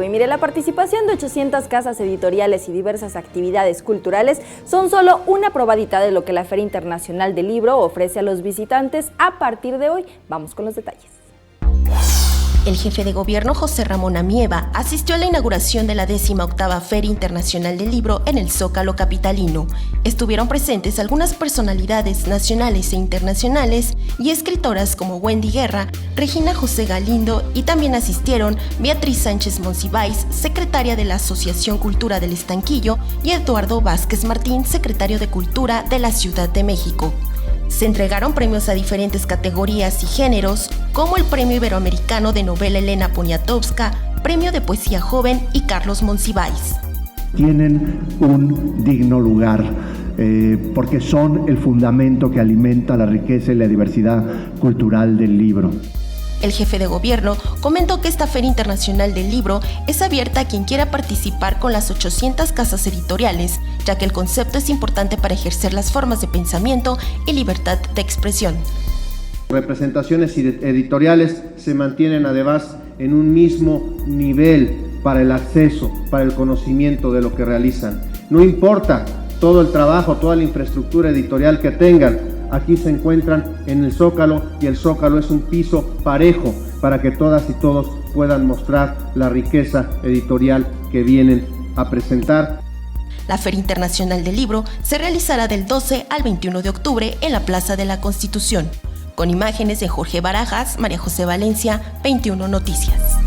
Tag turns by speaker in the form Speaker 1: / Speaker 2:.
Speaker 1: Y mire, la participación de 800 casas editoriales y diversas actividades culturales son solo una probadita de lo que la Feria Internacional del Libro ofrece a los visitantes a partir de hoy. Vamos con los detalles.
Speaker 2: El jefe de gobierno José Ramón Amieva asistió a la inauguración de la 18ª Feria Internacional del Libro en el Zócalo capitalino. Estuvieron presentes algunas personalidades nacionales e internacionales y escritoras como Wendy Guerra, Regina José Galindo, y también asistieron Beatriz Sánchez Monsiváis, secretaria de la Asociación Cultura del Estanquillo, y Eduardo Vázquez Martín, secretario de Cultura de la Ciudad de México. Se entregaron premios a diferentes categorías y géneros, como el Premio Iberoamericano de Novela Elena Poniatowska, Premio de Poesía Joven y Carlos Monsiváis.
Speaker 3: Tienen un digno lugar, porque son el fundamento que alimenta la riqueza y la diversidad cultural del libro.
Speaker 2: El jefe de gobierno comentó que esta Feria Internacional del Libro es abierta a quien quiera participar con las 800 casas editoriales, ya que el concepto es importante para ejercer las formas de pensamiento y libertad de expresión.
Speaker 4: Representaciones editoriales se mantienen además en un mismo nivel para el acceso, para el conocimiento de lo que realizan. No importa todo el trabajo, toda la infraestructura editorial que tengan, aquí se encuentran en el Zócalo, y el Zócalo es un piso parejo para que todas y todos puedan mostrar la riqueza editorial que vienen a presentar.
Speaker 2: La Feria Internacional del Libro se realizará del 12 al 21 de octubre en la Plaza de la Constitución. Con imágenes de Jorge Barajas, María José Valencia, 21 Noticias.